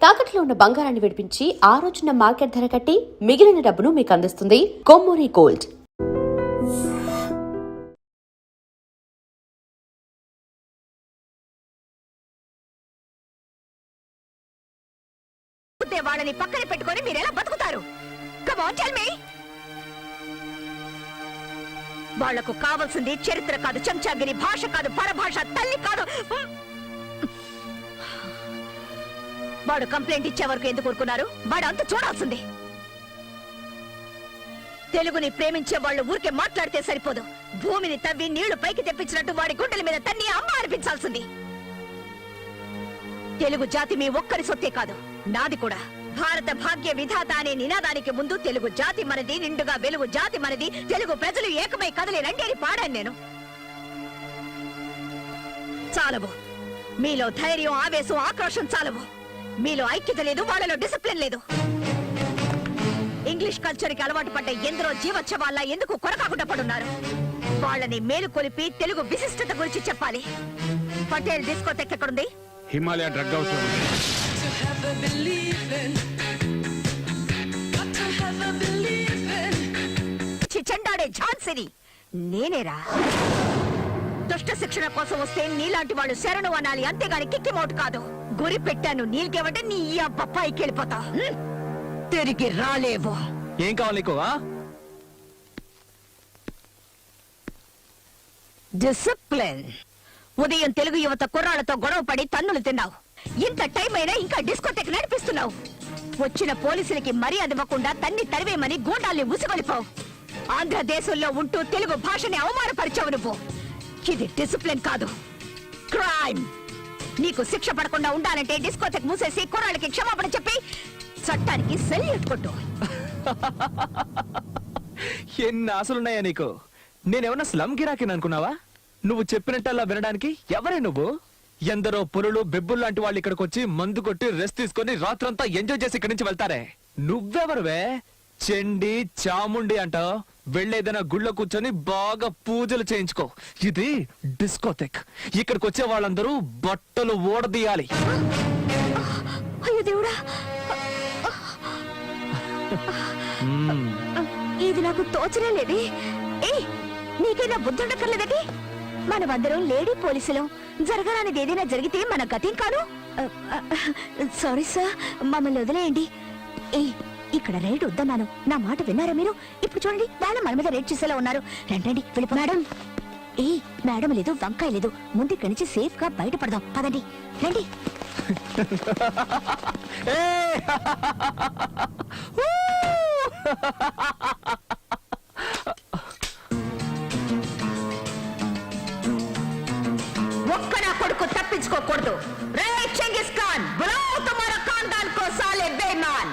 తాకట్లో ఉన్న బంగారాన్ని విడిపించి ఆ రోజున మార్కెట్ ధర కట్టి మిగిలిన డబ్బును మీకు అందిస్తుంది కొమ్మూరి గోల్డ్. వాళ్ళని పక్కన పెట్టుకొని మీరు ఎలా బతుకుతారు? Come on tell me. వాళ్లకు కావాల్సింది చరిత్ర కాదు, చెంచాగిరి భాష కాదు, పరభాష, తల్లి కాదు. వాడు కంప్లైంట్ ఇచ్చే వరకు ఎందుకు ఊరుకున్నారు? వాడు అంత చూడాల్సింది. తెలుగుని ప్రేమించే వాళ్ళు ఊరికే మాట్లాడితే సరిపోదు. భూమిని తవ్వి నీళ్లు పైకి తెప్పించినట్టు వాడి గుండెల మీద తన్ని అమ్మ అనిపించాల్సింది. తెలుగు జాతి మీ ఒక్కరి సొత్తే కాదు, నాది కూడా. భారత భాగ్య విధాత అనే నినాదానికి ముందు తెలుగు జాతి మనది, నిండుగా వెలుగు జాతి మనది, తెలుగు ప్రజలు ఏకమై కదిలి రండేని పాడాను నేను. చాలవు మీలో ధైర్యం, ఆవేశం, ఆక్రోశం చాలవు. మీలో ఐక్యత లేదు, వాళ్ళలో డిసిప్లిన్ లేదు. ఇంగ్లీష్ కల్చర్ కి అలవాటు పడ్డ ఎందరో జీవోత్సవాల్లా ఎందుకు కొరకాకుండా పడున్నారు? వాళ్ళని మేలుకొలిపి తెలుగు విశిష్టత గురించి చెప్పాలి. పటేల్ డిస్కోటెక్ ఎక్కడుంది? హిమాలయ డ్రగ్ హౌస్ లో ఉంది. చిచండాడే ఝాన్సీని నేనేరా. దుష్ట శిక్షణ కోసం వస్తే నీలాంటి వాళ్ళు శరణు అనాలి, అంతేగాని కిక్కి మోటు కాదు. గురి పెట్టాను నీళ్ళకేమంటే నీ అబ్బ పైకి వెళ్ళిపోతా, తిరిగి రాలేవు. ఏం కావాలి నీకు? డిసిప్లిన్. ఉదయం తెలుగు యువత కుర్రాళ్లతో గొడవ పడి తన్నులు తిన్నావు. ఇంత టైం అయినా ఇంకా డిస్కోటెక్ నడిపిస్తున్నావు. వచ్చిన పోలీసులకి మర్యాద ఇవ్వకుండా తన్ని తరివేమని గూండాల్ని ఉసిగొలిపావు. ఆంధ్రదేశంలో ఉంటూ తెలుగు భాషని అవమానపరిచావు నువ్వు. ఇది డిసిప్లిన్ కాదు, క్రైమ్. నీకు శిక్ష పడకుండా ఉండాలంటే డిస్కోటెక్ మూసేసి కుర్రాళ్ళకి క్షమాపణ చెప్పి చట్టానికి సెల్యూట్ కొట్టు. ఎన్ని ఆశలున్నాయా నీకు? నేనేమన్నా స్లమ్ గిరాకిని అనుకున్నావా? నువ్వు చెప్పినట్టల్లా వినడానికి ఎవరే నువ్వు? ఎందరో పురులు బెబ్బులు లాంటి వాళ్ళు ఇక్కడికి వచ్చి మందు కొట్టి రెస్ట్ తీసుకొని రాత్రంతా ఎంజాయ్ చేసి ఇక్కడి నుంచి వెళ్తారే. నువ్వెవరువే? చెండి చాముండి అంటావు. వెళ్ళేదైనా గుళ్ళో కూర్చొని బాగా పూజలు చేయించుకో. ఇది డిస్కోటెక్. ఇక్కడికి వచ్చే వాళ్ళందరూ బట్టలు ఓడదీయాలి. అయ్యో దేవుడా, ఇది నాకు తోచలే లేదే. నీకైనా బుద్ధుండక్కర్లేదటి? మనమందరం లేడీ పోలీసులం. జరగరానిది ఏదైనా జరిగితే మన గతేం కాదు. సారీ సార్, మమ్మల్ని వదిలేయండి. ఇక్కడ రైడ్ వద్దన్నాను, నా మాట విన్నారా మీరు? ఇప్పుడు చూడండి, వాళ్ళ మన మీద రైడ్ చేసేలా ఉన్నారు. రండి వెళ్ళిపో. మేడం, మేడం లేదు, వంకాయ లేదు. ముందు ఇక్కడి నుంచి సేఫ్ గా బయటపడదాం. పదండి, రండి. ఒక్క నా కొడుకు తప్పించుకోకూడదు. రే చెంగిస్ ఖాన్, బులాओ तुम्हारा खानदान को साले बेईमान.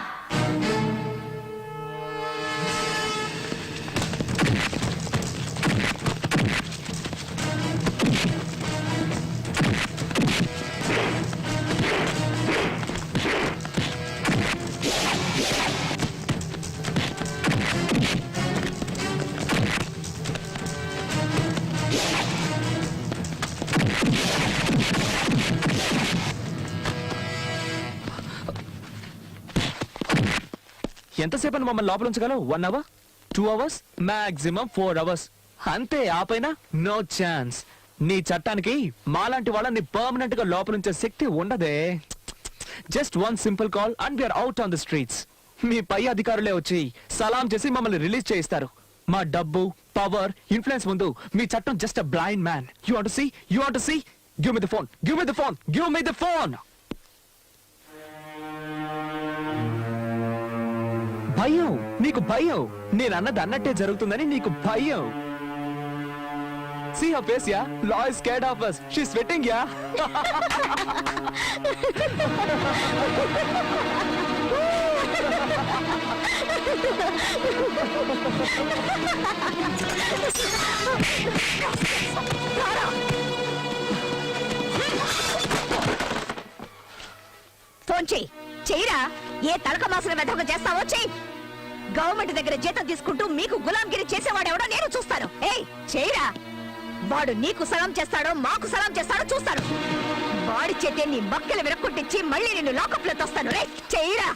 ఎంతసేపు మమ్మల్ని లోపల ఉంచగలవు? 1 hour, 2 hours, మాక్సిమం 4 hours. అంతే, ఆపైనా నో ఛాన్స్. నీ చట్టానికి మాలాంటి వాళ్ళని పర్మనెంట్ గా లోపల ఉంచే శక్తి ఉండదే. Just 1 simple call and we are out on the streets. మీ పై అధికారులే వచ్చి సలాం చేసి మమ్మల్ని రిలీజ్ చేయిస్తారు. మా డబ్బు, పవర్, ఇన్ఫ్లుయెన్స్ ముందు మీ చట్టం just a blind man. You want to see? You want to see? Give me the phone. Give me the phone. Give me the phone. భయం, నీకు భయం. నేను అన్నది అన్నట్టే జరుగుతుందని నీకు భయం. See her face, yeah? Law is scared of us. She's sweating, yeah? Phone చెయ్యిరా. ఏ తలక మాసిన వెధంగా చేస్తావో చెయ్యి. గవర్నమెంట్ దగ్గర జీతం తీసుకుంటూ మీకు గులాంగిరి చేసేవాడెవడో నేను చూస్తాను. చెయ్యిరా. వాడు నీకు సలాం చేస్తాడో మాకు సలాం చేస్తాడో చూస్తాను. వాడి చేతే నీ మక్కలు విరక్కొట్టించి మళ్ళీ నిన్ను లాకప్ లో తోస్తాను రే చెయ్యరా.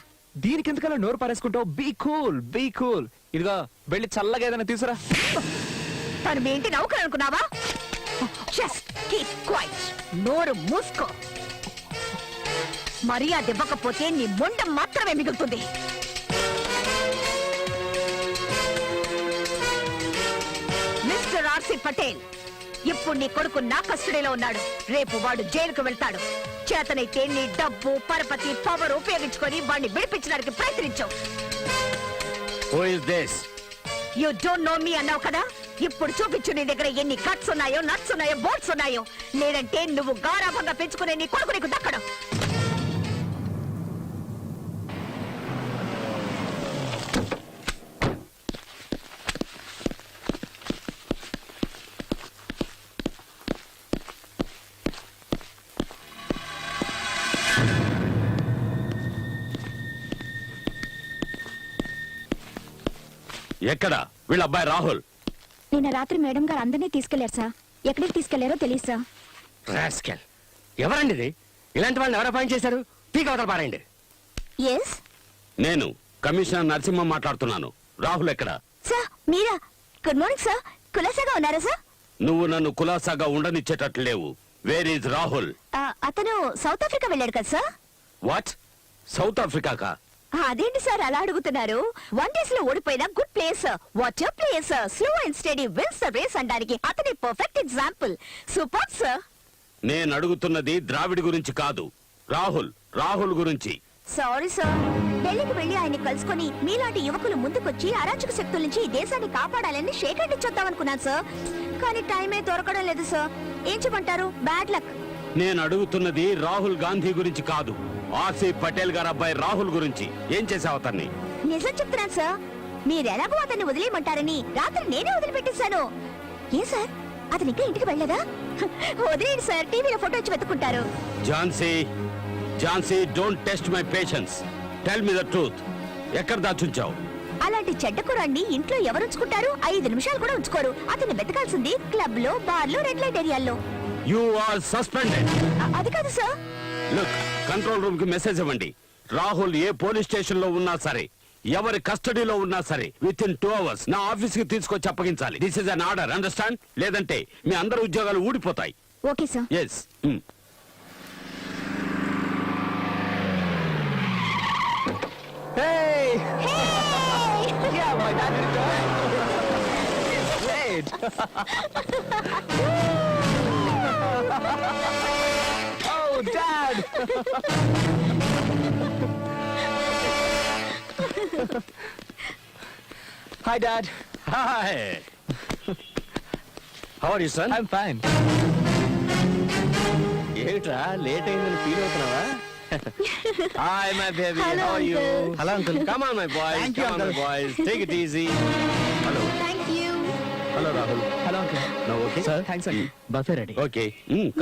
దీనికి ఎందుకలా నోరు పారేసుకుంటావు? Be cool, be cool. ఇదిగో వెళ్ళి చల్లగా ఏదైనా తీసురా. తను మీ ఇంటి నౌకరు అనుకున్నావా? Just keep quiet. నోరు మూసుకో. మర్యాద ఇవ్వకపోతే నీ మొండం మాత్రమే మిగులుతుంది. మిస్టర్ ఆర్సి పటేల్, ఇప్పుడు నీ కొడుకు నా కస్టడీలో ఉన్నాడు. రేపు వాడు జైలుకు వెళ్తాడు. చేతనైతే నీ డబ్బు, పరపతి, పవర్ ఉపయోగించుకొని వాడిని విడిపించడానికి ప్రయత్నించు. Who is this? You don't know me అన్నావు కదా. ఇప్పుడు చూపించు నీ దగ్గర ఎన్ని కట్స్ ఉన్నాయో, నట్స్ ఉన్నాయో, బోల్ట్స్ ఉన్నాయో. లేదంటే నువ్వు గారాభంగా పెంచుకునే నీ కొడుకు నీకు దక్కడం. ఎక్కడ వీళ్ళ అబ్బాయి రాహుల్? నిన్న రాత్రి మేడం గారు అందరినీ తీసుకెళ్లారు సార్. ఎక్కడికి తీసుకెళ్లారో తెలియదు సార్. రాస్కెల్. ఎవరండి ఇది? ఇలాంటి వాళ్ళని ఎవరు అపాయింట్ చేశారు? పీక్ అవతల పారండి. ఎస్ నేను కమిషనర్ నరసింహ మాట్లాడుతున్నాను. రాహుల్ ఎక్కడ? సార్, మీరా? Good morning sir. కులాసాగా ఉన్నారా సార్? నువ్వు నన్ను కులాసాగా ఉండనిచ్చేటట్లు లేవు. Where is Rahul? అతను సౌత్ ఆఫ్రికా వెళ్ళాడు కదా సార్. వాట్? సౌత్ ఆఫ్రికాకా? అదేంటి సార్ అలా అడుగుతున్నారు? 1 days లో ఓడిపోయిన good place. What place. Slow and steady wins the race అనడానికి అతని పర్ఫెక్ట్ ఎగ్జాంపుల్. Super sir. నేను అడుగుతున్నది ద్రావిడ్ గురించి కాదు, రాహుల్ గురించి. Sorry sir. ఢిల్లీకి వెళ్లి ఆయన్ని కలుసుకొని మీలాంటి యువకులు ముందుకొచ్చి అరాచక శక్తుల నుంచి ఈ దేశాన్ని కాపాడాలని షేక్ హ్యాండ్ ఇచ్చొద్దామనుకున్నాను సార్. కానీ టైమే దొరకడం లేదు సార్. ఏం చెప్పంటారు? Bad luck. నేను అడుగుతున్నది రాహుల్ గాంధీ గురించి కాదు, ఆర్సీ పటేల్ గారు అబ్బాయి రాహుల్ గురించి. ఏం చేసావు అతన్ని? నిజం చెప్తున్నాను సార్. మీరెలాగో అతన్ని వదిలేయమంటారని రాత్రి నేనే వదిలిపెట్టేశాను. ఏ సార్, అతను ఇంకా ఇంటికి వెళ్ళలేదా? వదిలేండి సార్, టీవీలో ఫోటో వచ్చి వెతుక్కుంటారు. Jhansi, don't test my patience. Tell me the truth. ఎక్కడ దాచుంచావు? అలాంటి చెడ్డ కుర్రాన్ని ఇంట్లో ఎవరు ఉంచుకుంటారు? 5 నిమిషాలు కూడా ఉంచుకోరు. అతన్ని వెతకాల్సింది క్లబ్ లో, బార్ లో, రెడ్ లైట్ ఏరియాల్లో. You are suspended. అది కాదు సార్. లుక్, కంట్రోల్ రూమ్ కి మెసేజ్ ఇవ్వండి. రాహుల్ ఏ పోలీస్ స్టేషన్ లో ఉన్నా సరే, ఎవరి కస్టడీలో ఉన్నా సరే, విత్ ఇన్ 2 hours నా ఆఫీస్ కి తీసుకొచ్చి అప్పగించాలి. This is an order, understand? లేదంటే మీ అందరి ఉద్యోగాలు ఊడిపోతాయి. Okay sir. Yes. Hey! Yeah, my dad did it. Great. Oh, Dad! Hi, Dad. Hi. How are you son? I'm fine. ఏట్రా లేట్ అయిందని ఫీల్ అవుతున్నావా? Hi my baby, Hello, how are you? uncle. Hello uncle. Come on my boys, Thank you, come on my uncle. Boys, take it easy. Hello. Thank you. Hello Rahul. Hello, Uncle. నో okay? Sir, thanks, Uncle. Buffet ready. Okay.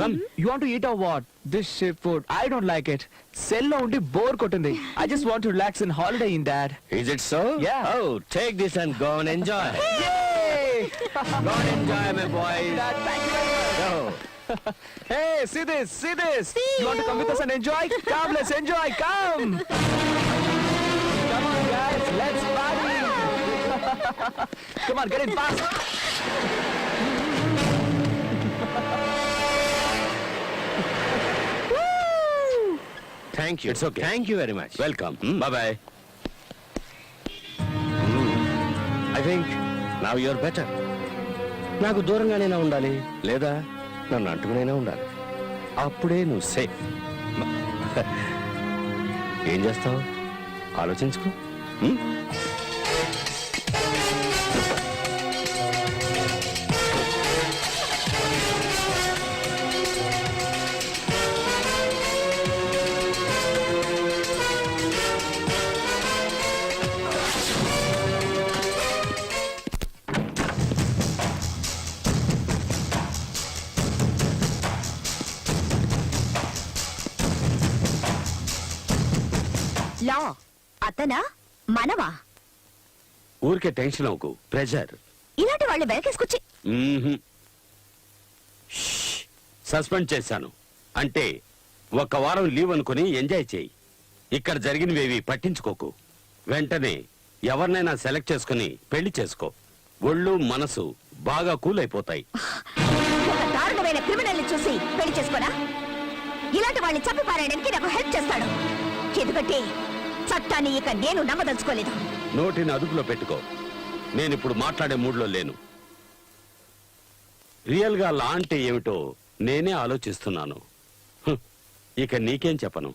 Come. You want to eat or what? This ship food, I don't like it. Cell lo undi bore kotundi. I just want to relax and holiday in Dad. Is it so? Yeah. Oh, take this and go and enjoy. Yay! Go and enjoy, my boys. Dad, thank you very much. Go. Hey, see this, see this. You want to come with us and enjoy? Come, let's enjoy, come. Come on, guys, let's party. Come on, get in fast. Thank you. It's okay. Thank you very much. Welcome. Bye-bye. I think now you're better. నాకు దూరంగానైనా ఉండాలి, లేదా నన్ను అంటుకునైనా ఉండాలి. అప్పుడే నువ్వు safe. ఏం చేస్తావు? ఆలోచించుకో. లా అతనా మనవా? ఊరికే టెన్షన్ అవ్వకు. ప్రెజర్. ఇలాంటి వాళ్ళు వెనకేసుకొచ్చి సస్పెండ్ చేశాను. అంటే ఒక్క వారం లీవ్ అనుకుని ఎంజాయ్ చేయి. ఇక్కడ జరిగినవేవి పట్టించుకోకు. వెంటనే ఎవరినైనా సెలెక్ట్ చేసుకుని పెళ్లి చేసుకో. ఒళ్ళు మనసు బాగా కూల్ అయిపోతాయి. ఒక దారుణమైన క్రిమినల్ ని చూసి పెళ్లి చేసుకోనా? ఇలాంటి వాళ్ళని చంపి పారేయడానికి నాకు హెల్ప్ చేస్తాడు. ఎందుకంటే చట్టాన్ని ఇక నేను నమ్మదలుచుకోలేదు. నోటిని అదుపులో పెట్టుకో. నేనిప్పుడు మాట్లాడే మూడ్లో లేను. రియల్ గా లా అంటే ఏమిటో నేనే ఆలోచిస్తున్నాను. ఇక నీకేం చెప్పను.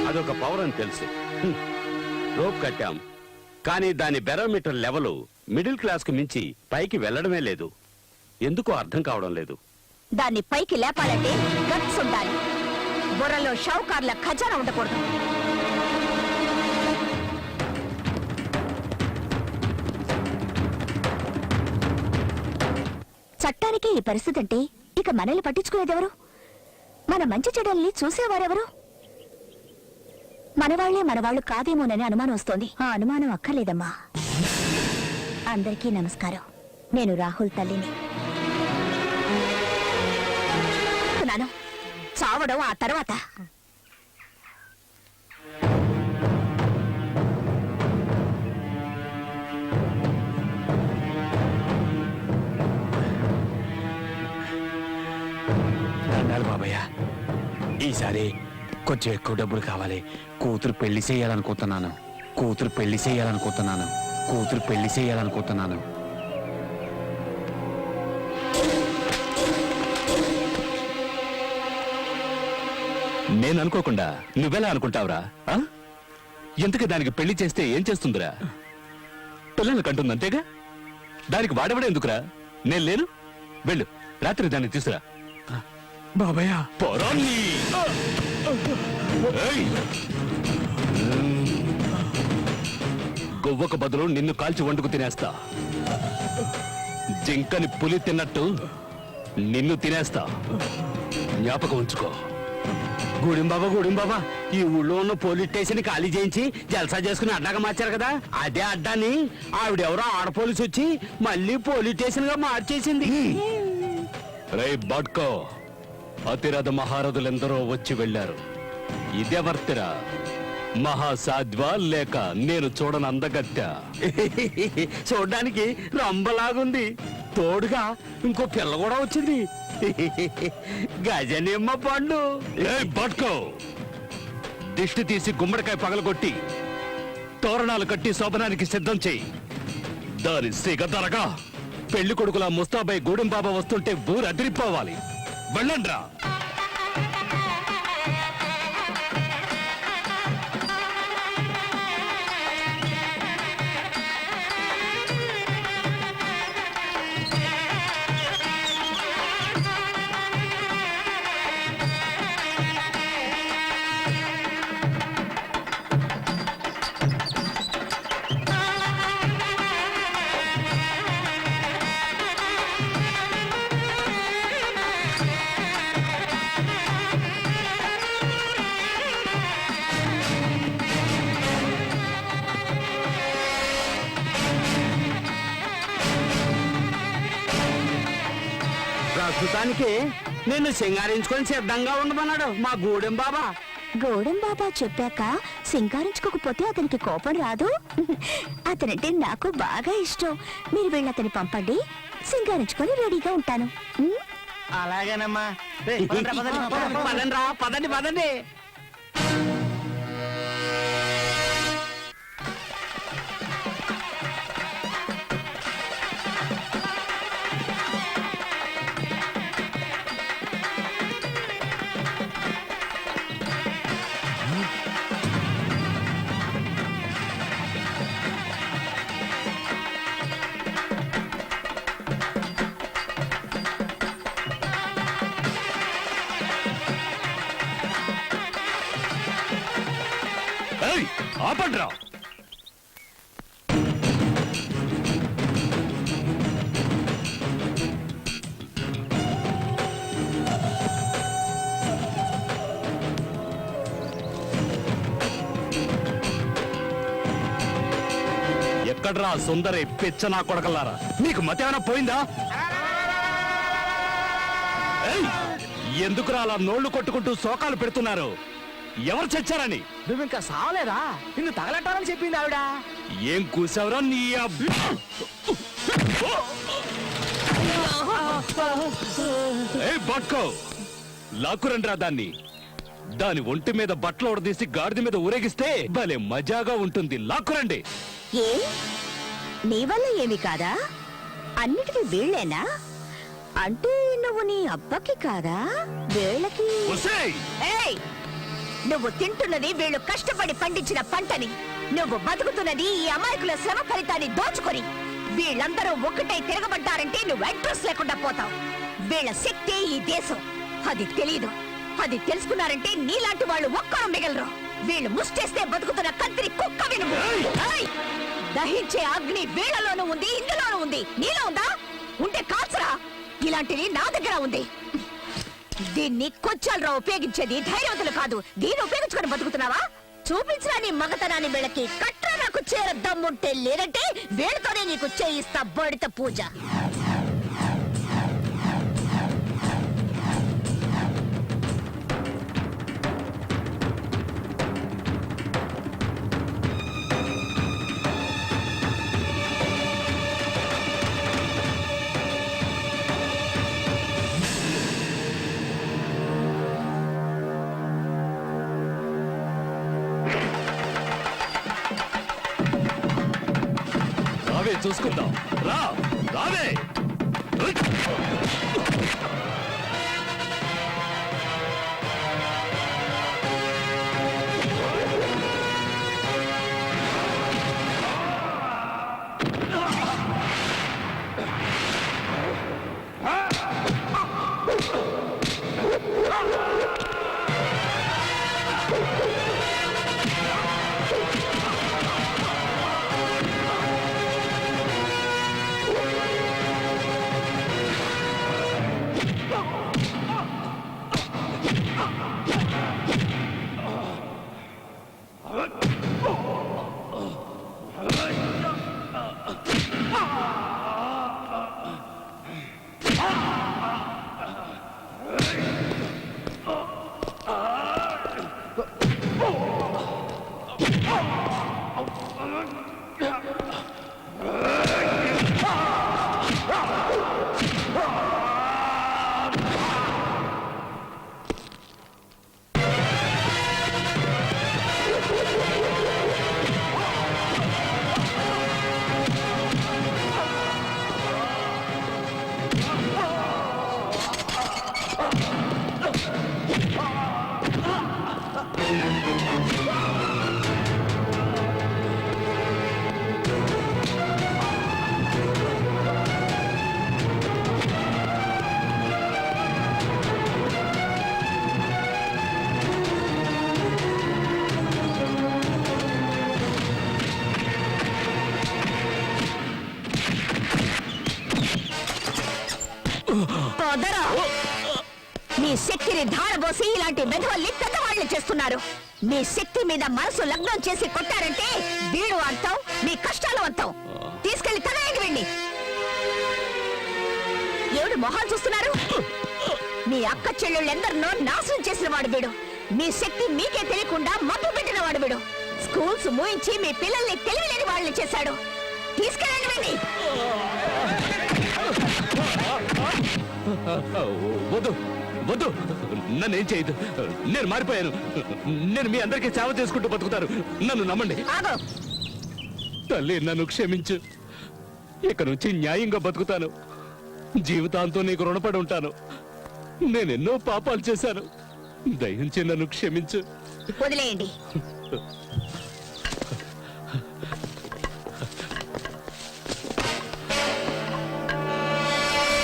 అదొక పవర్ అని తెలుసు. రోప్ కట్టాం, కానీ దాని బెరోమీటర్ లెవెల్ మిడిల్ క్లాస్ కు మించి పైకి వెళ్లడమే లేదు. ఎందుకో అర్థం కావడం లేదు. దాన్ని పైకి లేపాలంటే గట్స్ ఉండాలి. బుర్రలో షావుకార్ల ఖజానా ఉండకూడదు. చట్టానికి ఈ పరిస్థితి అంటే ఇక మనల్ని పట్టించుకునేదెవరు? మన మంచి చెడ్డల్ని చూసేవారెవరు? మనవాళ్లే మనవాళ్లు కాదేమోనని అనుమానం వస్తోంది. ఆ అనుమానం అక్కర్లేదమ్మా. అందరికీ నమస్కారం. నేను రాహుల్ తల్లిని. చావడం ఆ తర్వాత. దండాలు బాబయ్య, ఈసారి కొంచెం ఎక్కువ డబ్బులు కావాలి. కూతురు పెళ్లి చేయాలనుకుంటున్నాను. కూతురు పెళ్లి చేయాలనుకుంటున్నాను. కూతురు పెళ్లి చేయాలనుకుంటున్నాను. నేను అనుకోకుండా నువ్వెలా అనుకుంటావురా? ఎందుకు దానికి పెళ్లి చేస్తే ఏం చేస్తుందిరా? పిల్లలు కంటుంది అంతేగా. దానికి వాడబడే ఎందుకురా? నేను లేను. వెళ్ళు, రాత్రి దాన్ని తీసురా. బాబయ్య, పొరాన్ని గొవ్వకు బదులు నిన్ను కాల్చి వండుకు తినేస్తా. జింకని పులి తిన్నట్టు నిన్ను తినేస్తా. జ్ఞాపకం ఉంచుకో. గూడెం బాబా, ఈ ఊళ్ళో ఉన్న పోలీస్ స్టేషన్ ఖాళీ చేయించి జల్సా చేసుకుని అడ్డాగా మార్చారు కదా, అదే అడ్డాని ఆవిడెవరో ఆడ పోలీసు వచ్చి మళ్ళీ పోలీస్ స్టేషన్ గా మార్చేసింది. రే బడ్కో, అతిరథ మహారథులెందరో వచ్చి వెళ్ళారు. ఇదెవర్తిరా? మహాసాధ్వా లేక నేను చూడని అందగత్య? చూడడానికి రంబలాగుంది. తోడుగా ఇంకో పిల్ల కూడా వచ్చింది. గజనిమ్మ పండు. పట్టుకో. దిష్టి తీసి గుమ్మడికాయ పగలగొట్టి తోరణాలు కట్టి శోభనానికి సిద్ధం చెయ్యి. దాని సిగదరగా పెళ్లి కొడుకులా ముస్తాబై గూడెం బాబా వస్తుంటే ఊరు అదిరిపోవాలి. వెళ్ళండ్రా. ప్రస్తుతానికి నిన్ను సింగారించుకొని సిద్ధంగా ఉండమన్నాడు మా గూడెం బాబా. గోడెం బాబా చెప్పాక సింగారించుకోకపోతే అతనికి కోపం రాదు. అతనంటే నాకు బాగా ఇష్టం. మీరు వెళ్ళి అతన్ని పంపండి, సింగారించుకొని రెడీగా ఉంటాను. అలాగేనమ్మా. పదండి. ఆపండ్రా. ఎక్కడ్రా సుందరి పిచ్చ నా కొడకల్లారా? మీకు మతేమైనా పోయిందా? ఎందుకురా అలా నోళ్లు కొట్టుకుంటూ శోకాలు పెడుతున్నారు? ఎవరు చచ్చారని? నువ్వు ఇంకా సావలేదా? నిన్ను తగలట్టాలని చెప్పింది ఆవిడ. ఏం కూసావురా నీ బట్కో లాక్కురండ్రా దాన్ని. దాని ఒంటి మీద బట్టలు ఉడదీసి గాడిద మీద ఊరేగిస్తే భలే మజాగా ఉంటుంది. లాక్కురండి. ఏ నీ వల్ల ఏమి కాదా? అన్నిటికీ వీళ్ళేనా? అంటే నువ్వు నీ అబ్బకి కాదా? వీళ్ళకి ఒసేయ్! ఏయ్! నువ్వు తింటున్నది వీళ్ళు కష్టపడి పండించిన పంటని, నువ్వు బతుకుతున్నది ఈ అమాయకుల శ్రమ ఫలితాన్ని దోచుకొని. వీళ్ళందరూ ఒక్కటై తిరగబడ్డారంటే నువ్వు అడ్రస్ లేకుండా పోతావు. వీళ్ళ శక్తి ఈ దేశం, అది తెలీదు. అది తెలుసుకున్నారంటే నీలాంటి వాళ్ళు ఒక్కరు మిగలరు. వీళ్ళు ముష్టేస్తే బతుకుతున్న కత్తిరి కుక్క వినుము. ఏయ్! దహించే అగ్ని వీళ్ళలోనూ ఉంది, ఇందులోనూ ఉంది. నీలో ఉందా? ఉంటే కాల్చరా. ఇలాంటిది నా దగ్గర ఉంది. దీన్ని కొచ్చాలరా ఉపయోగించేది. ధైర్యవంతులు కాదు. దీన్ని ఉపయోగించుకొని బతుకుతున్నావా? చూపించరా నీ మగతనాన్ని. వీళ్ళకి కట్రా నాకు చేర దమ్ముంటే, లేదంటే వీళ్ళతోనే నీకు చేయిస్తా బడిత పూజ. రావే చూసుకుందాం. రావే. సోదరా, మీ శక్తిని ధారబోసి ఇలాంటి మెధవల్ని పెద్దవాళ్ళు చేస్తున్నారు. మీ శక్తి మీద మనసు లగ్నం చేసి కొట్టారంటే వీడు అంతం, మీ కష్టాలు అంతం. తీసుకెళ్లి తగలేండి వీడిని. ఎవడు మొహాలు చూస్తున్నారు? మీ అక్క చెల్లెళ్ళెందరినో నాశనం చేసిన వాడు వీడు. మీ శక్తి మీకే తెలియకుండా మబ్బు పెట్టిన వాడు వీడు. స్కూల్స్ మూయించి మీ పిల్లల్ని తెలియలేని వాళ్ళని చేశాడు. తీసుకెళ్ళండి వీడిని. వద్దు వద్దు, నన్నేం చేయదు. నేను మారిపోయాను. నేను మీ అందరికీ సేవ చేసుకుంటూ బతుకుతాను. నన్ను నమ్మండి. ఆగో. తల్లి, నన్ను క్షమించు. ఇక నుంచి న్యాయంగా బతుకుతాను. జీవితాంతం నీకు రుణపడి ఉంటాను. నేనెన్నో పాపాలు చేశాను. దయించి నన్ను క్షమించు. వదిలేయండి.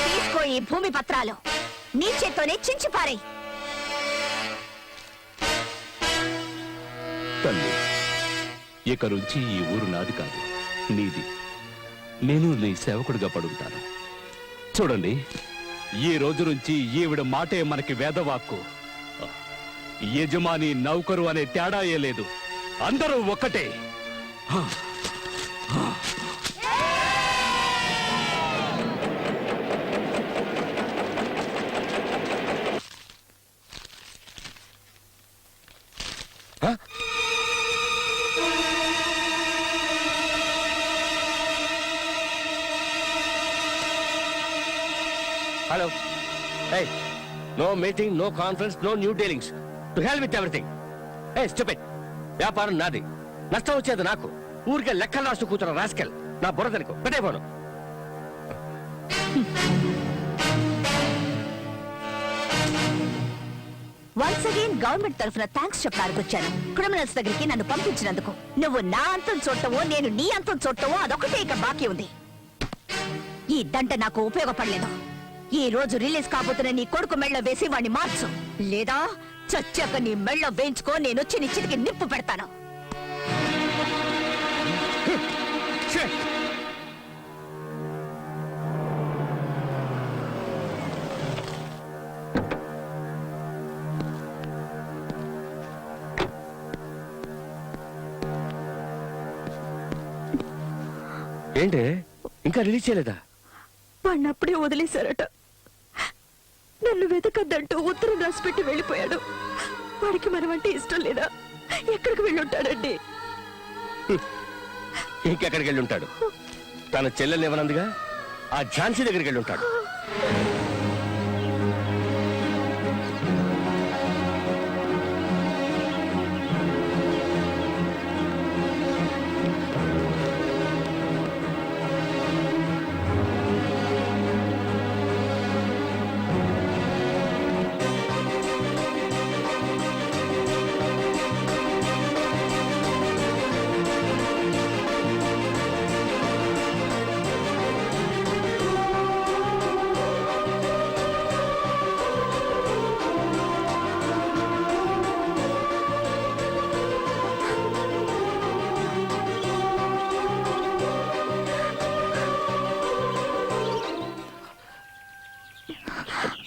తీసుకో ఈ భూమి పత్రాలు. నీ చేత్తోనే చించిపారే. తల్లి, ఇక నుంచి ఈ ఊరు నాది కాదు, నీది. నేను నీ సేవకుడిగా పడుంటాను. చూడండి, ఈ రోజు నుంచి ఈవిడ మాటే మనకి వేదవాక్కు. యజమాని నౌకరు అనే తేడాయే లేదు. అందరూ ఒక్కటే. Hello hey no meeting no conference no new dealings to hell with everything hey stupid వ్యాపారం నాది నష్టం వచ్చేది నాకు ఊరికే లెక్కలు రాస్తూ కూతురు రాస్కెల్ నా బుర్రదనుకో పెట్టేపోను వన్స్ అగైన్ గవర్నమెంట్ తరఫున థ్యాంక్స్ చెప్పడానికి వచ్చాను క్రిమినల్స్ దగ్గరికి నన్ను పంపించినందుకు. నువ్వు నా అంతం చూడటమో నేను నీ అంతం చూడటమో అదొకటే ఇక బాకీ ఉంది. ఈ దంట నాకు ఉపయోగపడలేదు. ఈ రోజు రిలీజ్ కాబోతున్న నీ కొడుకు మెళ్ళ వేసి వాణ్ణి మార్చు, లేదా చచ్చాక నీ మెళ్ళ వేయించుకో, నేనొచ్చి నీ చితికి నిప్పు పెడతాను. ఏంటి ఇంకా రిలీజ్ చేయలేదా? వాణ్ణి అప్పుడే వదిలేశారట. నన్ను వెతకద్దంటూ ఉత్తరం రాసి పెట్టి వెళ్ళిపోయాడు. వాడికి మనమంటే ఇష్టం లేదా? ఎక్కడికి వెళ్ళుంటాడండి? ఇంకెక్కడికి వెళ్ళి ఉంటాడు? తన చెల్లెల్ని ఇవ్వనందుగా ఆ ఝాన్సీ దగ్గరికి వెళ్ళి ఉంటాడు.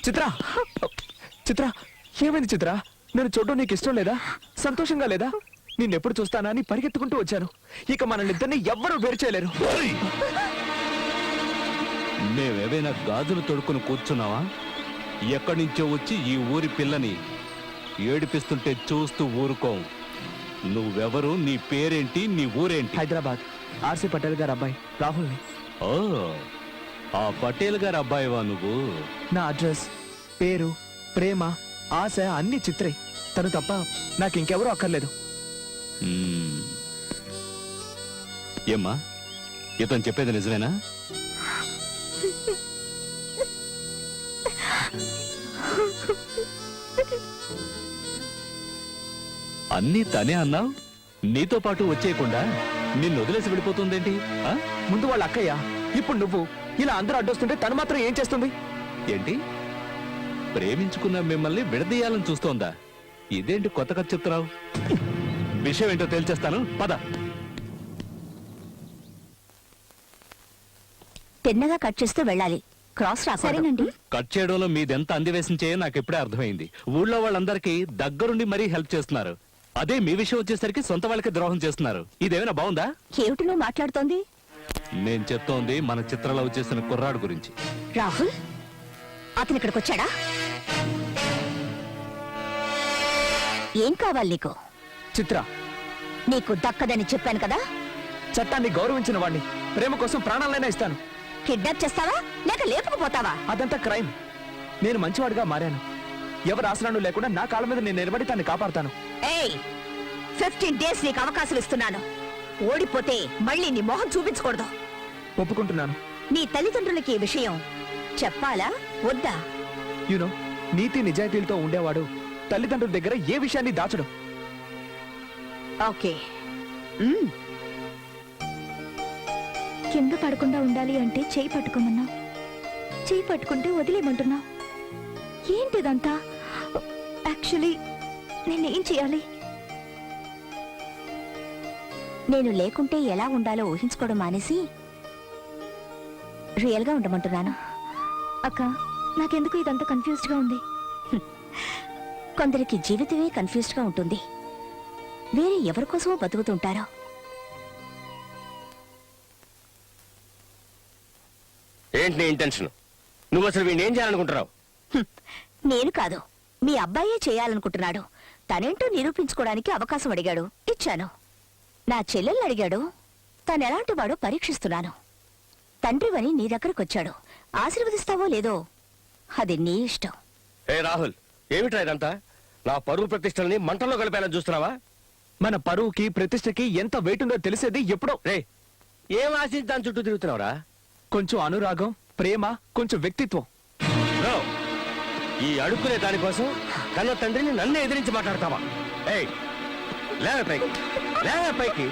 చిత్ర చిత్ర ఏమైంది చిత్ర? నేను చూడడం నీకు ఇష్టం లేదా? సంతోషంగా లేదా? నిన్నెప్పుడు చూస్తానా అని పరిగెత్తుకుంటూ వచ్చాను. ఇక మనల్నిద్దరిని ఎవ్వరూ వేరు చేయలేరు. మేమేవైనా గాజులు తొడుక్కుని కూర్చున్నావా? ఎక్కడి నుంచో వచ్చి ఈ ఊరి పిల్లని ఏడిపిస్తుంటే చూస్తూ ఊరుకోం. నువ్వెవరు? నీ పేరేంటి? నీ ఊరేంటి? హైదరాబాద్ ఆర్సీ పటేల్ గారు అబ్బాయి రాహుల్ని. ఓ, ఆ పటేల్ గారి అబ్బాయివా నువ్వు? నా అడ్రస్, పేరు, ప్రేమ, ఆశ అన్ని చిత్రే. తను తప్ప నాకు ఇంకెవరూ అక్కర్లేదు. మ్మ్. ఏమ్మా, ఇతను చెప్పేది నిజమేనా? అన్నీ తనే అన్నావు. నీతో పాటు వచ్చేయకుండా నిన్ను వదిలేసి వెళ్ళిపోతుందేంటి? ఆ? ముందు వాళ్ళ అక్కయ్య, ఇప్పుడు నువ్వు. ఇలా అందరూ అడ్డొస్తుంటే తను మాత్రం ఏం చేస్తుంది? ఏంటి, ప్రేమించుకున్న మిమ్మల్ని విడదీయాలని చూస్తోందా? ఇదేంటి కొత్త కథ చెప్తున్నావు? విషయం ఏంటో తేల్చేస్తాను, పద. తిన్నగా కట్ చేస్తూ వెళ్ళాలి. క్రాస్ రా. సరేనండి. కట్ చేయడంలో మీదెంత అందివేశం చేయో నాకు ఎప్పుడే అర్థమైంది. ఊళ్ళో వాళ్ళందరికీ దగ్గరుండి మరీ హెల్ప్ చేస్తున్నారు. అదే మీ విషయం వచ్చేసరికి సొంత వాళ్ళకి ద్రోహం చేస్తున్నారు. ఇదేమైనా బాగుందా? ఏమిటి నువ్వు మాట్లాడుతోంది? నేను చెప్తోంది మన చిత్రలో వచ్చేసిన కుర్రాడు గురించి. రాహుల్ అతను ఇక్కడికి వచ్చాడా? ఏం కావాలి నీకు? చిత్ర, నీకు దక్కదని చెప్పాను కదా. చట్టాన్ని గౌరవించిన వాడిని, ప్రేమ కోసం ప్రాణాలైనా ఇస్తాను. కిడ్నాప్ చేస్తావా లేక లేపుకుపోతావా? అదంతా క్రైమ్. నేను మంచివాడిగా మారాను. ఎవరు ఆసరాను లేకుండా నా కాళ్ళ మీద నేను నిలబడి తన్ని కాపాడుతాను. ఏయ్, 15 days నీకు అవకాశం ఇస్తున్నాను. ఓడిపోతే మళ్ళీ నీ మొహం చూపించకూడదు. ఒప్పుకుంటున్నాను. నీ తల్లిదండ్రులకి ఈ విషయం చెప్పాలా వద్దా? యూనో, నీతి నిజాయితీలతో ఉండేవాడు తల్లిదండ్రుల దగ్గర ఏ విషయాన్ని దాచడం. ఓకే. కింద పడకుండా ఉండాలి అంటే చేయి పట్టుకోమన్నా, చేయి పట్టుకుంటే వదిలేయమంటున్నా. ఏంటిదంతా? యాక్చువల్లీ నేనేం చేయాలి? నేను లేకుంటే ఎలా ఉండాలో ఊహించుకోవడం మానేసి రియల్ గా ఉండమంటున్నాను. అక్క, నాకెందుకు ఇదంతా కన్ఫ్యూజ్డ్ గా ఉంది. కొందరికి జీవితమే కన్ఫ్యూజ్డ్ గా ఉంటుంది. వేరే ఎవరి కోసమో బతుకుతుంటారో. ఏంటి నీ ఇంటెన్షన్? నువ్వు అసలు వీడిని ఏం చేయాలనుకుంటున్నావు? నేను కాదు, మీ అబ్బాయే చేయాలనుకుంటున్నాడు. తనేంటో నిరూపించుకోవడానికి అవకాశం అడిగాడు, ఇచ్చాను. నా చెల్లెల్ని అడిగాడు, తనెలాంటి వాడో పరీక్షిస్తున్నాను. తండ్రివని నీ దగ్గరకొచ్చాడు, ఆశీర్వదిస్తావో లేదో అది నీ ఇష్టం. ఏ రాహుల్, ఏమిట్రా ఇదంతా? నా పరువు ప్రతిష్టల్ని మంటల్లో కలిపానని చూస్తున్నావా? మన పరువుకి ప్రతిష్టకి ఎంత వెయిట్ ఉందో తెలిసేది ఎప్పుడో. రే, ఏం ఆశించి దాని చుట్టూ తిరుగుతున్నావురా? కొంచెం అనురాగం, ప్రేమ, కొంచెం వ్యక్తిత్వం. బ్రో, ఈ అడుక్కునే దానికోసం కన్న తండ్రిని నన్ను ఎదిరించి మాట్లాడతావా? ఏయ్, లేవే పైకి, లేవే పైకి.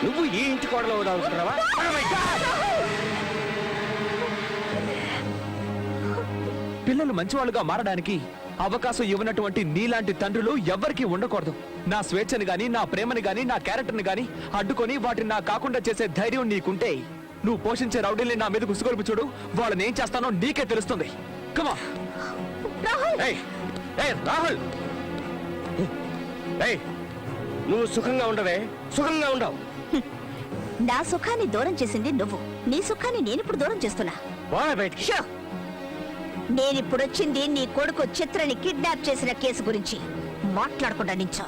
నువ్వు ఈ ఇంటి కోడలో అవుతున్నావా? పిల్లలు మంచివాళ్ళుగా మారడానికి అవకాశం ఇవ్వనటువంటి నీలాంటి తండ్రులు ఎవ్వరికీ ఉండకూడదు. నా స్వేచ్ఛని గాని, నా ప్రేమని గాని, నా క్యారెక్టర్ని గాని అడ్డుకొని వాటిని నా కాకుండా చేసే ధైర్యం నీకుంటే నువ్వు పోషించే రౌడీల్ని నా మీద గుసుగొలుపు చూడు. వాళ్ళని ఏం చేస్తానో నీకే తెలుస్తుంది. కమా ఏయ్, ఏయ్, రాహుల్, ఏయ్, నువ్వు సుఖంగా ఉండవే, సుఖంగా ఉండవు. నా సుఖాన్ని దూరం చేసింది నువ్వు. నీ సుఖాన్ని నేనిప్పుడు దూరం చేస్తున్నా. పోరా బయటికి. షో! నేనిప్పుడొచ్చింది నీ కొడుకు చిత్రని కిడ్నాప్ చేసిన కేసు గురించి. మాట్లాడకుండా నించో.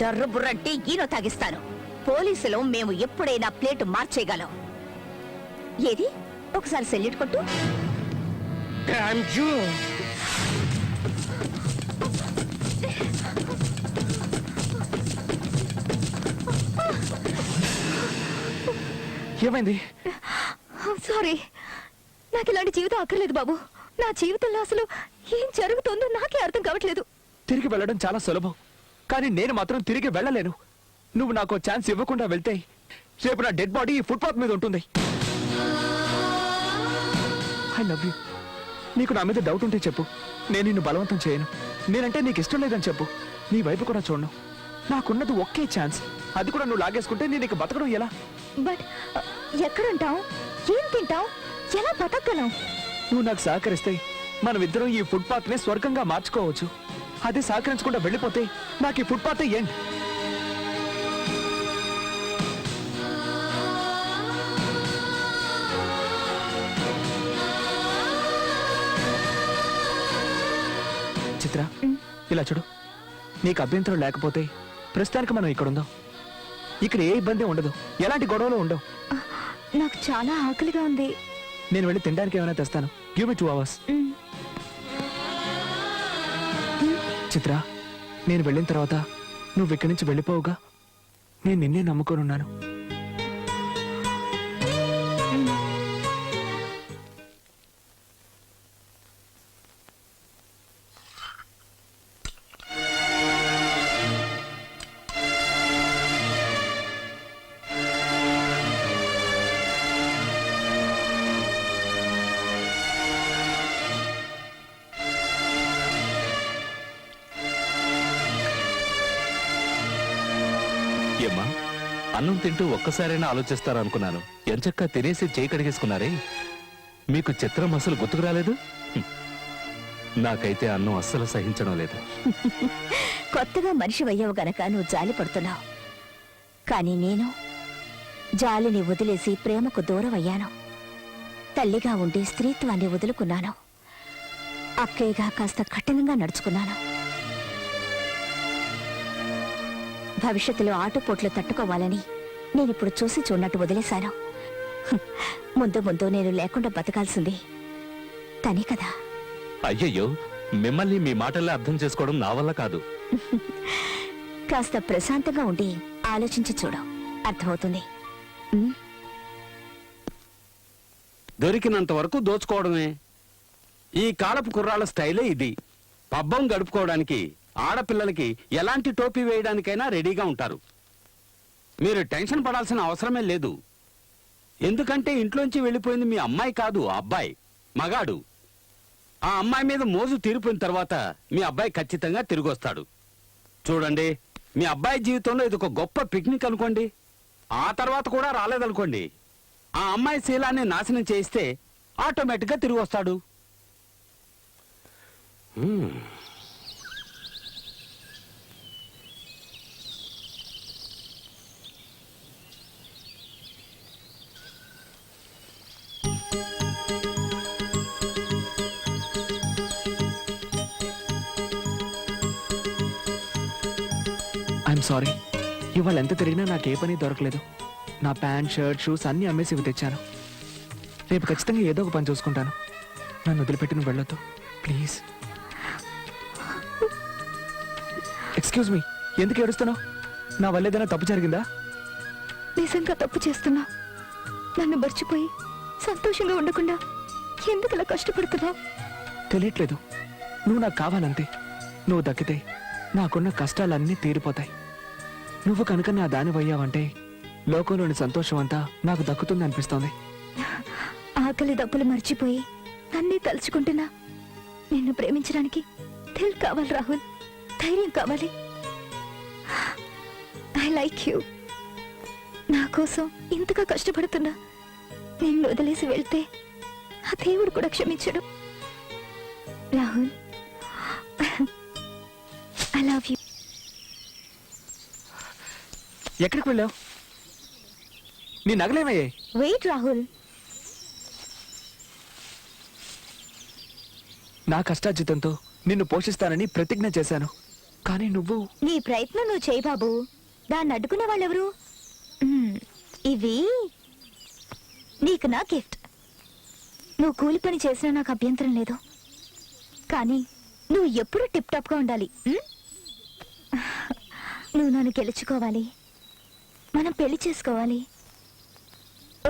డర్రు బుర్రంటే ఈనో తాగిస్తాను. పోలీసులు మేము ఎప్పుడైనా ప్లేటు మార్చేయగలం. ఏది ఒకసారి సెల్యూట్ కొట్టు. Damn you! ఏమైంది? సారీ, నాకు ఇలాంటి జీవితం అక్కర్లేదు బాబు. నా జీవితంలో అసలు ఏం జరుగుతుందో నాకే అర్థం కావట్లేదు. తిరిగి వెళ్ళడం చాలా సులభం, కానీ నేను మాత్రం తిరిగి వెళ్ళలేను. నువ్వు నాకు ఛాన్స్ ఇవ్వకుండా వెళ్తే రేపు నా డెడ్ బాడీ ఈ ఫుట్పాత్ మీద ఉంటుంది. I love you. నీకు నా మీద డౌట్ ఉంటే చెప్పు, నేను నిన్ను బలవంతం చేయను. నేనంటే నీకు ఇష్టం లేదని చెప్పు, నీ వైపు కూడా చూడను. నాకున్నది ఒకే ఛాన్స్, అది కూడా నువ్వు లాగేసుకుంటే నేను ఇక బతకడం ఎలా? బట్ ఎక్కడుంటావు, ఏం తింటావు, ఎలా బతకగలం? నువ్వు నాకు సహకరిస్తే మనమిద్దరం ఈ ఫుట్పాత్ ని స్వర్గంగా మార్చుకోవచ్చు. అదే సహకరించకుండా వెళ్ళిపోతే నాకు ఈ ఫుట్పాతే ఏంటి? చిత్ర, ఇలా చూడు. నీకు అభ్యంతరం లేకపోతే ప్రస్తుతానికి మనం ఇక్కడ ఉందాం. ఇక్కడ ఏ ఇబ్బంది ఉండదు, ఎలాంటి గొడవలు ఉండవు. నాకు చాలా ఆకలిగా ఉంది. నేను వెళ్ళి తినడానికి ఏమైనా తెస్తాను. Give me 2 hours. చిత్ర, నేను వెళ్ళిన తర్వాత నువ్వు ఇక్కడి నుంచి వెళ్ళిపోవుగా. నేను నిన్నే నమ్ముకోనున్నాను. ఏమ్మా, అన్నం తింటూ ఒక్కసారైనా ఆలోచిస్తారనుకున్నాను. ఎంచక్కా తినేసి చేయి కడిగేసుకున్నారే. మీకు చిత్రం అసలు గుర్తుకు రాలేదు? నాకైతే అన్నం అస్సలు సహించడం లేదు. కొత్తగా మనిషి అయ్యావు గనక నువ్వు జాలి పడుతున్నావు. కానీ నేను జాలిని వదిలేసి ప్రేమకు దూరం అయ్యాను. తల్లిగా ఉండి స్త్రీత్వాన్ని వదులుకున్నాను. అక్కయ్యగా కాస్త కఠినంగా నడుచుకున్నాను. భవిష్యత్తులో ఆటుపోట్లు తట్టుకోవాలని నేనిప్పుడు చూసి చూడనట్టు వదిలేశాను. ముందు ముందు నేను లేకుండా బతకాల్సింది తనే కదా. అయ్యయ్యో, మిమ్మల్ని మీ మాటల్లో అర్థం చేసుకోవడం నా వల్ల కాదు. కాస్త ప్రశాంతంగా ఉండి ఆలోచించి చూడు, అర్థమవుతుంది. దొరికినంత వరకు దోచుకోవడమే ఈ కాలపు కుర్రాళ్ళ స్టైలే ఇది. పబ్బం గడుపుకోవడానికి ఆడపిల్లలకి ఎలాంటి టోపీ వేయడానికైనా రెడీగా ఉంటారు. మీరు టెన్షన్ పడాల్సిన అవసరమే లేదు. ఎందుకంటే ఇంట్లోంచి వెళ్ళిపోయింది మీ అమ్మాయి కాదు, అబ్బాయి, మగాడు. ఆ అమ్మాయి మీద మోజు తీరిపోయిన తర్వాత మీ అబ్బాయి ఖచ్చితంగా తిరిగి వస్తాడు. చూడండి, మీ అబ్బాయి జీవితంలో ఇది ఒక గొప్ప పిక్నిక్ అనుకోండి. ఆ తర్వాత కూడా రాలేదనుకోండి, ఆ అమ్మాయి శీలాన్ని నాశనం చేయిస్తే ఆటోమేటిక్గా తిరిగి వస్తాడు. I'm sorry. ఇవాళ ఎంత తిరిగినా నాకు ఏ పని దొరకలేదు. నా ప్యాంట్, షర్ట్, షూస్ అన్నీ అమ్మేసి ఇవి తెచ్చాను. రేపు ఖచ్చితంగా ఏదో ఒక పని చూసుకుంటాను. నన్ను వదిలిపెట్టి నువ్వు వెళ్ళొద్దు. ప్లీజ్. ఎక్స్క్యూజ్ మీ, ఎందుకు ఏడుస్తున్నావు? నా వల్ల ఏదైనా తప్పు జరిగిందా? నిజంగా తప్పు చేస్తున్నా. నన్ను మర్చిపోయి సంతోషంగా ఉండకుండా ఎందుకు ఇలా కష్టపడుతున్నావు? తెలియట్లేదు. నువ్వు నాకు కావాలంతే. నువ్వు దక్కితే నాకున్న కష్టాలన్నీ తీరిపోతాయి. నువ్వు కనుక నా దానివయ్యావంటే లోకంలోని సంతోషం అంతా నాకు దక్కుతుంది అనిపిస్తోంది. ఆకలి దప్పులు మర్చిపోయి నన్నే తలుచుకుంటున్నా. నిన్ను ప్రేమించడానికి దిల్ కావాలి రాహుల్, ధైర్యం కావాలి. I like you. నా కోసం ఇంతగా కష్టపడుతున్నా నిన్ను వదిలేసి వెళ్తే ఆ దేవుడు కూడా క్షమించడు. Rahul, I love you. ఎక్కడికి వెళ్ళావు? నీ నగలేమయ్యాయి? వెయిట్ రాహుల్. నా కష్టార్జితంతో నిన్ను పోషిస్తానని ప్రతిజ్ఞ చేశాను. కానీ నువ్వు నీ ప్రయత్నం నువ్వు చేయి బాబు. దాన్ని అడ్డుకునే వాళ్ళెవరు? ఇవి నీకు నా గిఫ్ట్. నువ్వు కూలి పని చేసినా నాకు అభ్యంతరం లేదు. కానీ నువ్వు ఎప్పుడూ టిప్ టాప్ గా ఉండాలి. నువ్వు నన్ను గెలుచుకోవాలి. మనం పెళ్లి చేసుకోవాలి.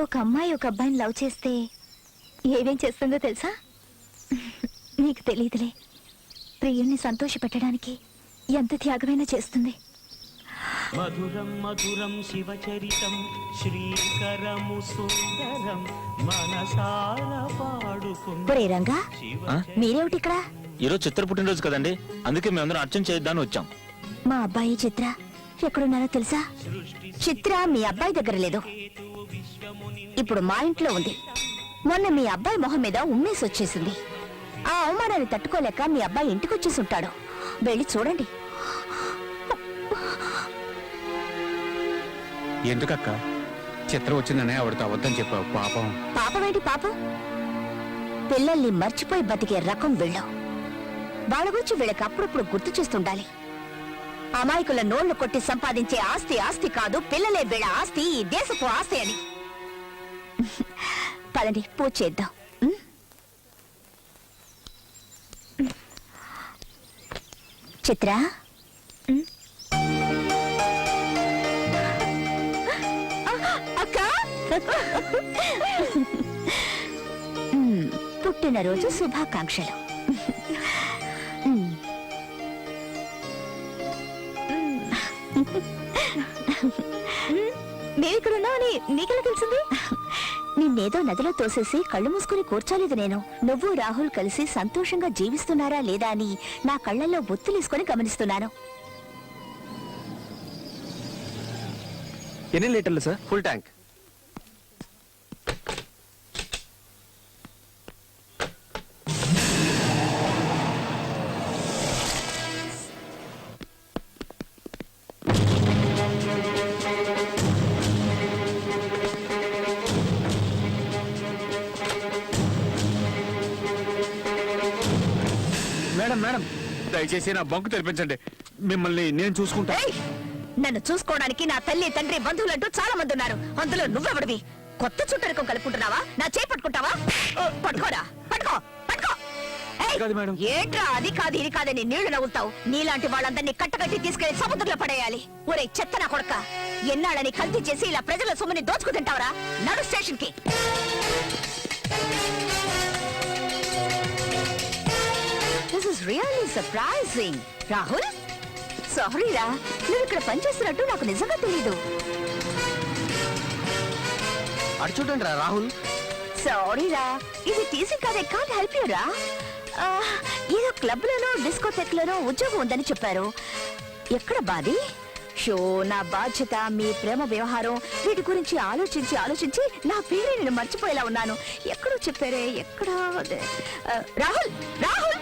ఒక అమ్మాయి ఒక అబ్బాయిని లవ్ చేస్తే ఏమేం చేస్తుందో తెలుసా? నీకు తెలియదులే. ప్రియుణ్ణి సంతోష పెట్టడానికి ఎంత త్యాగమైనా చేస్తుంది. మధురం మధురం శివచరితం శ్రీకరము సుందరం మనసార పాడుకుందాం. ఒరే రంగా, మీరేమిటి ఇక్కడ? ఈరోజు చిత్ర పుట్టినరోజు కదండి, అందుకే మేమందరం అర్చన చేద్దామని వచ్చాం. మా అబ్బాయి చిత్ర ఎక్కడున్నారో తెలుసా? చిత్ర మీ అబ్బాయి దగ్గర లేదు, ఇప్పుడు మా ఇంట్లో ఉంది. మొన్న మీ అబ్బాయి మొహం మీద ఉమ్మేసి వచ్చేసింది. ఆ అవమానాన్ని తట్టుకోలేక మీ అబ్బాయి ఇంటికి వచ్చేసి ఉంటాడు. వెళ్ళి చూడండి. ఎందుకక్క చిత్ర వచ్చిందనే ఆవిడతో అవద్దని చెప్పావు? పాపం. పాపమేంటి పాపం? పిల్లల్ని మర్చిపోయి బతికే రకం వీళ్ళు. వాళ్ళ గురించి వీళ్ళకి అప్పుడప్పుడు గుర్తు చేస్తుండాలి. అమాయకుల నోళ్లు కొట్టి సంపాదించే ఆస్తి ఆస్తి కాదు, పిల్లలే వీళ్ళ ఆస్తి, ఈ దేశపు ఆస్తి అని. పదండి, పూజ చేద్దాం. చిత్ర, అక్క, పుట్టినరోజు శుభాకాంక్షలు. మేమిక్కడున్నామని నీకెలా తెలిసింది? నిన్నేదో నదిలో తోసేసి కళ్ళు మూసుకుని కూర్చోలేదు నేను. నువ్వు రాహుల్ కలిసి సంతోషంగా జీవిస్తున్నారా లేదా అని నా కళ్ళల్లో ఒత్తులేసుకొని గమనిస్తున్నాను. ఎన్ని లీటర్లు sir? Full tank. Madam madam, దయచేసి నా బంకు తెరిపించండి. మిమ్మల్ని నేను చూసుకుంటా. ఏయ్! నన్ను చూసుకోవడానికి నా తల్లి తండ్రి బంధువులంటూ చాలా మంది ఉన్నారు. అందులో నువ్వెవడివి? కొత్త చుట్టరికం కలుపుకుంటున్నావా? నా చేయి పట్టుకుంటావా? పట్టుకోరా, పట్టుకో, పట్టుకో. ఏయ్! కాదు మేడం. ఏంట్రా అది కాదు ఇది కాదని నీళ్లు నవ్వుతావు? నీలాంటి వాళ్ళందరినీ కట్టకట్టి తీసుకెళ్లి సముద్రంలో పడేయాలి. ఒరే చెత్త నా కొడక, ఎన్నాళ్ళని కల్తీ చేసి ఇలా ప్రజల సొమ్ముని దోచుకు తింటావరా? నడు స్టేషన్ కి. This is really surprising. Rahul, sorry రా, నువ్వు ఇక్కడ పనిచేస్తున్నట్టు నాకు నిజంగా తెలీదు. అటు చూడండి రా రాహుల్. సారీ రా, ఇది టీసీ కాదే, కాంట్ హెల్ప్ యూ రా. ఏదో క్లబ్ లోనో డిస్కోటెక్ లోనో ఉద్యోగం ఉందని చెప్పారు. ఎక్కడ బాది? షో, నా బాధ్యత, మీ ప్రేమ వ్యవహారం, వీటి గురించి ఆలోచించి ఆలోచించి నా పేరే నేను మర్చిపోయేలా ఉన్నాను. ఎక్కడో చెప్పారే, ఎక్కడ? Rahul, Rahul,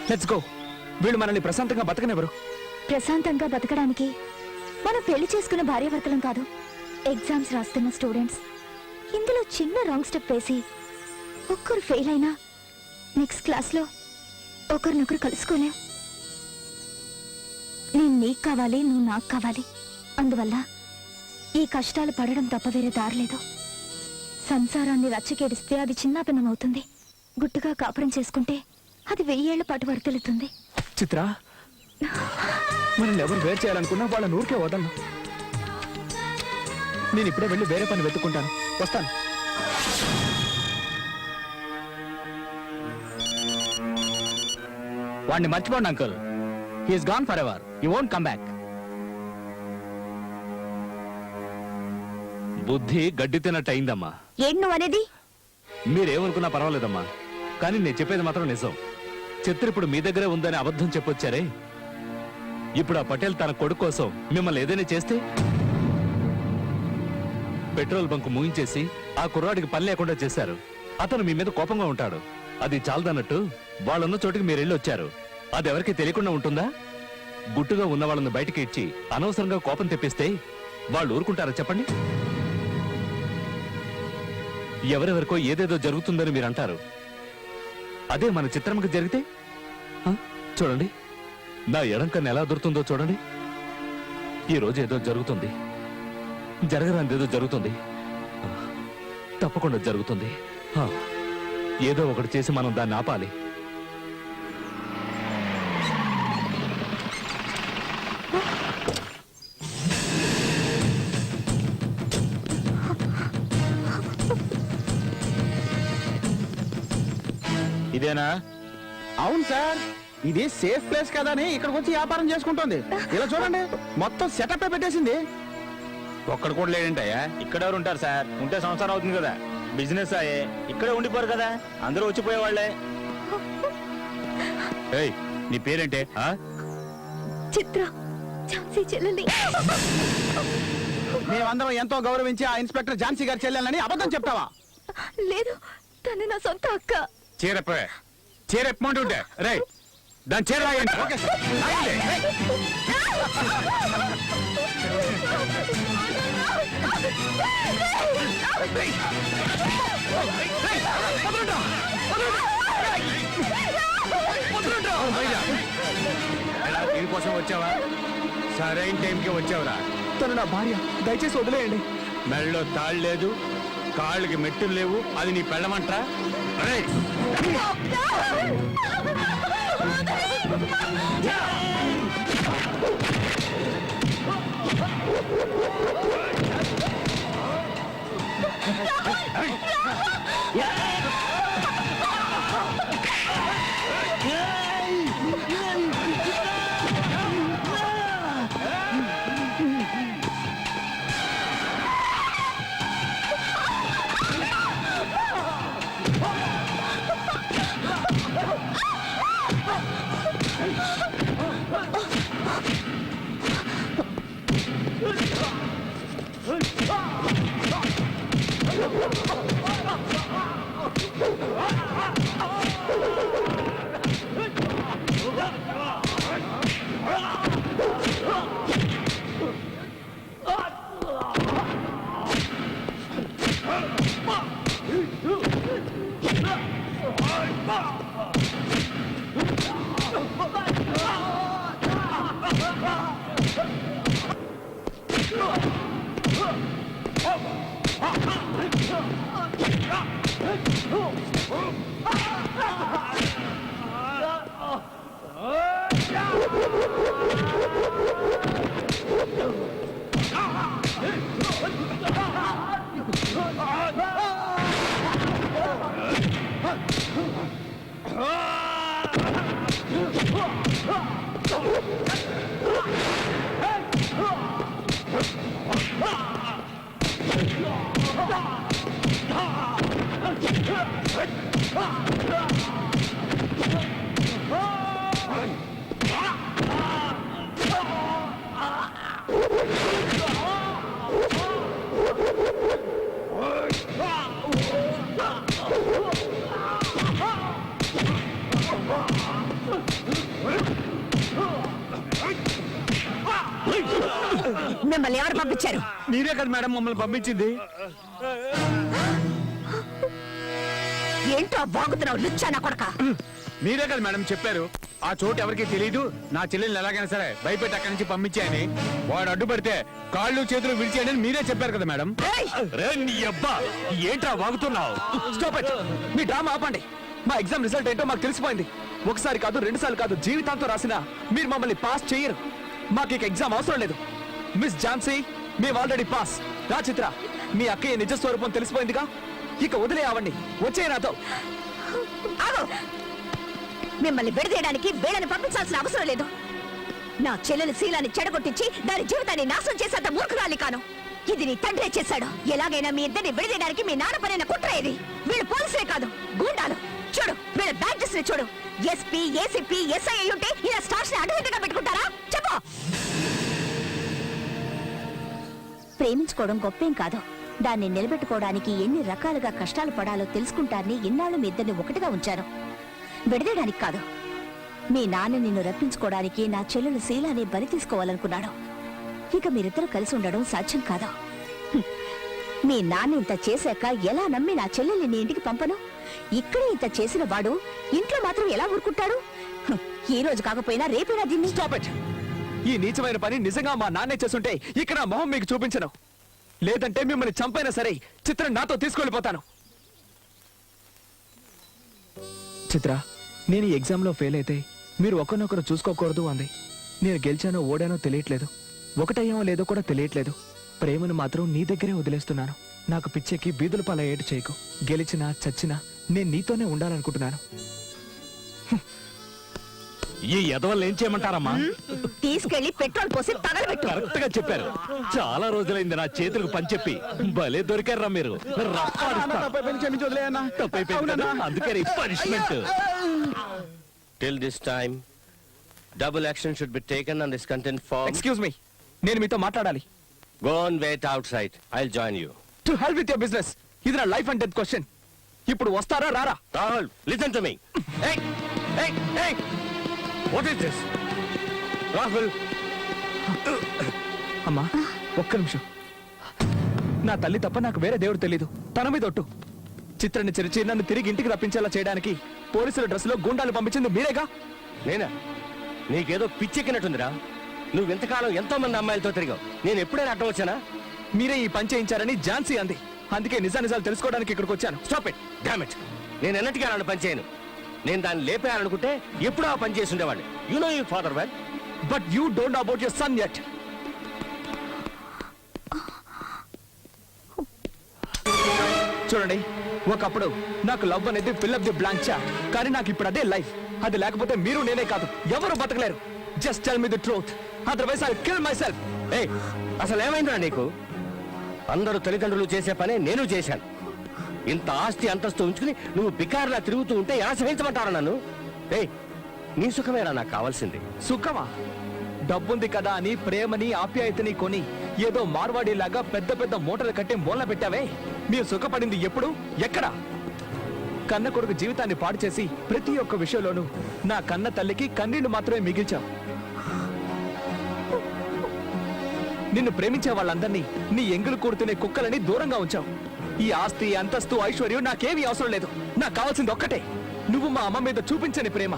let's go. వీళ్ళు మనల్ని ప్రశాంతంగా బతకనివ్వరు. ప్రశాంతంగా బతకడానికి మనం పెళ్లి చేసుకున్న భార్యాభర్తలం కాదు, ఎగ్జామ్స్ రాస్తున్న స్టూడెంట్స్. ఇందులో చిన్న రాంగ్ స్టెప్ వేసి ఒక్కరు ఫెయిల్ అయినా నెక్స్ట్ క్లాస్లో ఒకరినొకరు కలుసుకోలేం. నేను నీకు కావాలి, నువ్వు నాకు కావాలి. అందువల్ల ఈ కష్టాలు పడడం తప్ప వేరే దారిలేదు. సంసారాన్ని రచ్చకేడిస్తే అది చిన్నాభిన్నమవుతుంది. గుట్టుగా కాపురం చేసుకుంటే అది 1000 ఏళ్ల పాటు వర్తిల్లుతుంది. చిత్ర, మనల్ని ఎవరు వేరు చేయాలనుకున్నా వాళ్ళ నూరికే వదలను. నేను ఇప్పుడే వెళ్ళి వేరే పని వెతుక్కుంటాను. వస్తాను. వాడిని మర్చిపోండి uncle. He's gone for ever. You won't come back. బుద్ధి గడ్డి తిన్నట్టు అయిందమ్మా. ఏంటి నువ్వు అనేది? మీరేమనుకున్నా పర్వాలేదమ్మా, కానీ నేను చెప్పేది మాత్రం నిజం. చిత్ర ఇప్పుడు మీ దగ్గరే ఉందని అబద్ధం చెప్పొచ్చారే. ఇప్పుడు ఆ పటేల్ తన కొడుకు కోసం మిమ్మల్ని ఏదైనా చేస్తే, పెట్రోల్ బంక్ మూయించేసి ఆ కుర్రాడికి పని లేకుండా చేశారు. అతను మీ మీద కోపంగా ఉంటాడు. అది చాలదన్నట్టు వాళ్ళున్న చోటికి మీరు వెళ్ళి వచ్చారు. అది ఎవరికి తెలియకుండా ఉంటుందా? గుట్టుగా ఉన్న వాళ్ళని బయటికి ఇచ్చి అనవసరంగా కోపం తెప్పిస్తే వాళ్ళు ఊరుకుంటారా చెప్పండి? ఎవరెవరికో ఏదేదో జరుగుతుందని మీరు అంటారు. అదే మన చిత్రమ్మకి జరిగితే చూడండి, నా ఎడంకన్ను ఎలా దొరుకుతుందో చూడండి. ఈ రోజు ఏదో జరుగుతుంది, జరగరానిదేదో జరుగుతుంది, తప్పకుండా జరుగుతుంది. ఏదో ఒకటి చేసి మనం దాన్ని ఆపాలి. ఇదేనా? అవును సార్, ఇది సేఫ్ ప్లేస్ కదా అని ఇక్కడికి వచ్చి వ్యాపారం చేసుకుంటుంది. ఇలా చూడండి, మొత్తం సెటప్ పెట్టేసింది. ఒక్కడు కూడా లేడంటయ్యా. ఇక్కడ ఎవరు ఉంటారు సార్? ఉంటే సంసారం అవుతుంది కదా. బిజినెస్ అయ్యే ఇక్కడే ఉండిపోరు కదా, అందరూ వచ్చిపోయేవాళ్లే. ఏయ్, నీ పేరేంటే? చిత్ర, ఝాన్సీ చెల్లెలి. మేమందరం ఎంతో గౌరవించి ఆ ఇన్స్పెక్టర్ ఝాన్సీ గారి చెల్లెలని అబద్ధం చెప్తావా? లేదు, తను నా సొంత అక్క. చీరెప్పమంటుంటే రే, దాని చీర రాయండి. ఓకే సార్, ఆగండి. దీనికోసం వచ్చావా? సరైన టైంకి వచ్చావురా. తను నా భార్య, దయచేసి వదిలేయండి. మెడలో తాళ్ళు లేదు, కాళ్ళకి మెట్టులు లేవు, అది నీ పెళ్ళమంటరా? మిమ్మల్ని ఎవరు పంపించారు? మీరే కదా మేడం మమ్మల్ని పంపించింది. ఏంట్రా వాగుతున్నావు లుచ్చానా కొడక? మీరే కదా మేడం చెప్పారు ఆ చోటు ఎవరికి తెలియదు, నా చెల్లెల్ని ఎలాగైనా సరే భయపెట్టి అక్కడి నుంచి పంపించాయని. వాడు అడ్డుపడితే కాళ్ళు చేతులు విడిచేయని మీరే చెప్పారు కదా మేడం. రే నీ అబ్బా ఏంట్రా వాగుతున్నావు? Stop it. మీ డ్రామా ఆపండి. మా ఎగ్జామ్ రిజల్ట్ ఏంటో మాకు తెలిసిపోయింది. ఒకసారి కాదు, 2 సార్లు కాదు, జీవితాంతో రాసినా మీరు మమ్మల్ని పాస్ చేయరు. మాకు ఇక ఎగ్జామ్ అవసరం లేదు. మిస్ ఝాన్సీ, మేము ఆల్రెడీ పాస్. రా చిత్ర, మీ అక్కయ్య నిజ స్వరూపం తెలిసిపోయిందిగా, ఇక వదిలే అవండి. వచ్చే నాతో. ఆగు! మిమ్మల్ని విడదీయడానికి వీళ్ళని పంపించాల్సిన అవసరం లేదు. నా చెల్లెలు శీలాన్ని చెడగొట్టించి దాని జీవితాన్ని నాశనం చేసేంత మూర్ఖురాలి కాను. ఇది నీ తండ్రే చేశాడు. ఎలాగైనా మీ ఇద్దరిని విడదీయడానికి మీ నాన్న పైన కుట్ర ఇది. వీళ్ళు పోలీసులే కాదు, గూండాలు. చూడు వీళ్ళ బ్యాడ్జెస్ ని చూడు. ఎస్పీ, ఏసీపీ, ఎస్ఐ అయి ఉంటే ఇలా స్టార్స్ ని అడ్డుదిడ్డగా పెట్టుకుంటారా? చెప్పు. ప్రేమించుకోవడం గొప్పేం కాదు. దాన్ని నిలబెట్టుకోవడానికి ఎన్ని రకాలుగా కష్టాలు పడాలో తెలుసుకుంటారని ఇన్నాళ్ళు మీ ఇద్దరిని ఒకటిగా ఉంచాను. విడదీయడానికి కాదు. మీ నాన్న నిన్ను రప్పించుకోవడానికి నా చెల్లెలు శీలాన్ని బలి తీసుకోవాలనుకున్నాడు. ఇక మీరిద్దరూ కలిసి ఉండడం సాధ్యం కాదు. మీ నాన్న ఇంత చేశాక ఎలా నమ్మి నా చెల్లెల్ని నీ ఇంటికి పంపను? ఇక్కడే ఇంత చేసిన వాడు ఇంట్లో మాత్రం ఎలా ఊరుకుంటాడు? ఈ రోజు కాకపోయినా రేపైనా దీన్ని. Stop it. ఈ నీచమైన పని నిజంగా మా నాన్నే చేస్తుంటే ఇక్కడ నా మొహం మీకు చూపించను. లేదంటే మిమ్మల్ని చంపైనా సరే చిత్రం నాతో తీసుకెళ్ళిపోతాను. చిత్ర, నేను ఈ ఎగ్జామ్లో ఫెయిల్ అయితే మీరు ఒకరినొకరు చూసుకోకూడదు అంది. నేను గెలిచానో ఓడానో తెలియట్లేదు, ఒకటయ్యామో లేదో కూడా తెలియట్లేదు. ప్రేమను మాత్రం నీ దగ్గరే వదిలేస్తున్నాను. నాకు పిచ్చెక్కి బీదుల పాల ఏటు చేయకు. గెలిచినా చచ్చినా నేను నీతోనే ఉండాలనుకుంటున్నాను. ఈ ఎదవల్ని ఏం చేయమంటారమ్మా? తీసుకెళ్లి పెట్రోల్ పోసి తగలబెట్టు. కరెక్ట్ గా చెప్పారు. చాలా రోజులైంది నా చేతులకు పని చెప్పి. భలే దొరికారా మీరు. అందుకని punishment. Till this time, double action should be taken on this content form. Excuse me, నేను మీతో మాట్లాడాలి. Go and wait outside. I'll join you. To help with your business. ఇది నా లైఫ్ అండ్ డెత్ క్వశ్చన్. ఇప్పుడు వస్తారా రారా? Rahul, listen to me. Hey, hey, hey! What is this? Rahul. అమ్మా, ఒక్క నిమిషం. నా తల్లి తప్ప నాకు వేరే దేవుడు తెలీదు. తన మీద ఒట్టు. చిత్రాన్ని చెరిచి నన్ను తిరిగి ఇంటికి రప్పించేలా చేయడానికి పోలీసుల డ్రెస్సులో గుండాలు పంపించింది మీరేగా? నేనా? నీకేదో పిచ్చెక్కినట్టుందిరా. నువ్వు ఇంతకాలం ఎంతో మంది అమ్మాయిలతో తిరిగావు. నేను ఎప్పుడైనా అడ్డం వచ్చానా? మీరే ఈ పని చేయించారని ఝాన్సీ అంది. అందుకే నిజాలు తెలుసుకోవడానికి ఇక్కడికి వచ్చాను. Stop it. Damn it. నేను ఎన్నటికీ అలాంటి పని చేయను. నేను దాన్ని లేపేయాలనుకుంటే ఎప్పుడో ఆ పని చేసి ఉండేవాడిని. You know your father well. But you don't know about your son yet. చూడండి, ఒకప్పుడు నాకు లవ్ అనేది fill up the blank chat. కానీ నాకు ఇప్పుడు అదే లైఫ్. అది లేకపోతే మీరు నేనే కాదు ఎవరు బతకలేరు. Just tell me the truth, otherwise I kill myself. ఏయ్, అసలు ఏమైందిరా నీకు? అందరూ తల్లిదండ్రులు చేసే పనే నేను చేశాను. ఇంత ఆస్తి అంతస్తు ఉంచుకుని నువ్వు బికార్లా తిరుగుతూ ఉంటే ఎలా సహించమంటారా నన్ను? ఏయ్, నీ సుఖమేరా నాకు కావాల్సింది. సుఖమా? డబ్బుంది కదా అని ప్రేమని ఆప్యాయతని కొని ఏదో మార్వాడిలాగా పెద్ద పెద్ద మూటలు కట్టి మూల పెట్టావే. మీరు సుఖపడింది ఎప్పుడు, ఎక్కడ? కన్న కొడుకు జీవితాన్ని పాడు చేసి ప్రతి ఒక్క విషయంలోనూ నా కన్న తల్లికి కన్నీళ్లు మాత్రమే మిగిల్చావు. నిన్ను ప్రేమించే వాళ్ళందరినీ నీ ఎంగులు కూడుతునే కుక్కలని దూరంగా ఉంచావు. ఈ ఆస్తి, అంతస్తు, ఐశ్వర్యం నాకేమీ అవసరం లేదు. నాకు కావాల్సింది ఒక్కటే, నువ్వు మా అమ్మ మీద చూపించని ప్రేమ.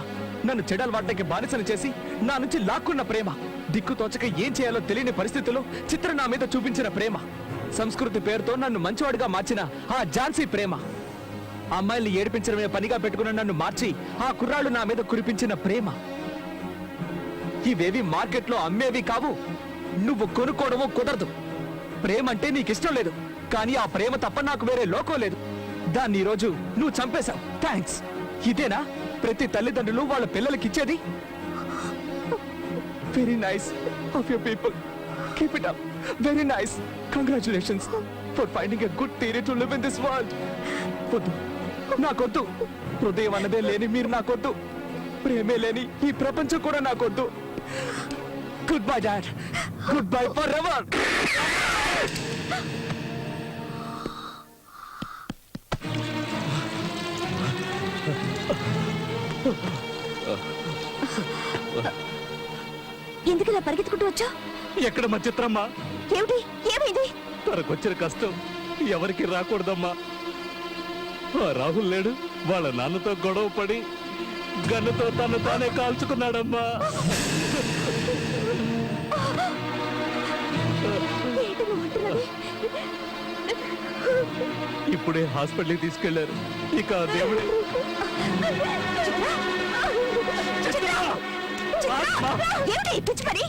నన్ను చెడలవాడడానికి బానిసను చేసి నా నుంచి లాక్కున్న ప్రేమ. దిక్కు తోచక ఏం చేయాలో తెలియని పరిస్థితుల్లో చిత్ర నా మీద చూపించిన ప్రేమ. సంస్కృతి పేరుతో నన్ను మంచివాడిగా మార్చిన ఆ ఝాన్సీ ప్రేమ. అమ్మాయిల్ని ఏడిపించడమే పనిగా పెట్టుకున్న నన్ను మార్చి ఆ కుర్రాళ్ళు నా మీద కురిపించిన ప్రేమ. ఇవేవి మార్కెట్లో అమ్మేవి కావు. నువ్వు కొనుక్కోవడమో కుదరదు. ప్రేమ అంటే నీకిష్టం లేదు, కానీ ఆ ప్రేమ తప్ప నాకు వేరే లోకం లేదు. దాన్ని ఈరోజు నువ్వు చంపేశావు. థ్యాంక్స్. ఇదేనా ప్రతి తల్లిదండ్రులు వాళ్ళ పిల్లలకి ఇచ్చేది? Very nice of your people. Keep it up. Very nice. Congratulations for finding a good theory to live in this world. వద్దు, నాకొద్దు. హృదయం అన్నదే లేని మీరు నాకొద్దు. ప్రేమే లేని ఈ ప్రపంచం కూడా నాకొద్దు. Good bye dad. Good bye for ever. ఎందుకు ఇలా పరిగెత్తుకుంటూ వచ్చా? ఎక్కడ మా చిత్రమ్మా? ఏమిటి, ఏమైంది? తనకొచ్చిన కష్టం ఎవరికి రాకూడదమ్మా. ఆ రాహుల్ లేడు వాళ్ళ నాన్నతో గొడవ పడి గన్నుతో తను తానే కాల్చుకున్నాడమ్మా. ఏంటి నువ్వు అంటున్నది? ఇప్పుడే హాస్పిటల్కి తీసుకెళ్లారు. ఇక ఆ దేవుడే ఏంటి ఈ పిచ్చి పని?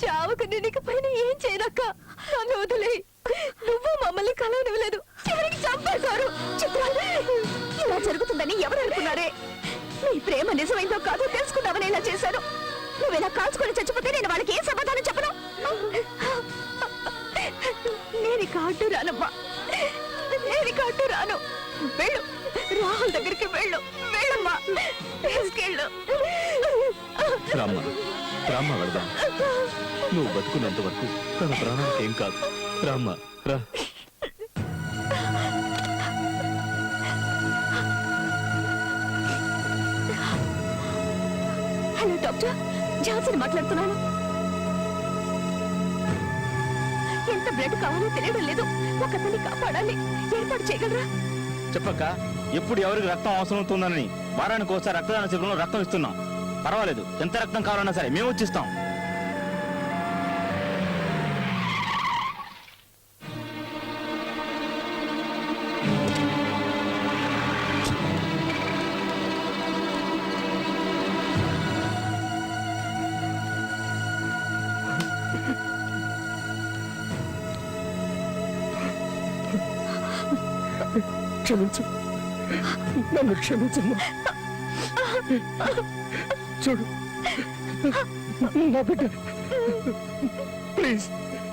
చావుకు నీకు పైన ఏం చేయనక్క, నన్ను వదిలే. నువ్వు మమ్మల్ని కలవనివ్వలేదు, చివరికి చంపేశారు. చిత్ర, ఇలా జరుగుతుందని ఎవరు అనుకున్నారే? నీ ప్రేమ నిజమైందో కాదో తెలుసుకుందామని ఇలా చేశారు. నువ్వు ఇలా కాల్చుకొని చచ్చిపోతే నేను వాళ్ళకి ఏం సమాధానం చెప్పను? నేను కాటు రానమ్మా, నేను కాటు రాను. వెళ్ళు, రాహుల్ దగ్గరికి వెళ్ళు. వెళ్ళమ్మా, తీసుకెళ్ళు. రామ్మ రామ్మ వెళదాం. నువ్వు బతుకున్నంత వరకు తన ప్రాణానికి ఏం కాదు. రామ్మ రా. హలో డాక్టర్, ఝాన్సీని మాట్లాడుతున్నాను. ఎంత బ్లడ్ కావాలో తెలియడం లేదు. ఒకతన్ని కాపాడాలి, ఏర్పాటు చేయగలరా? చెప్పక్క, ఎప్పుడు ఎవరికి రక్తం అవసరం అవుతుందని వారానికి ఒకసారి రక్తదాన శిబిరంలో రక్తం ఇస్తున్నాం. పర్వాలేదు, ఎంత రక్తం కావాలన్నా సరే మేము వచ్చిస్తాం. క్షమించు, నన్ను క్షమించమ్మా. చూడు నా బిడ్డ, ప్లీజ్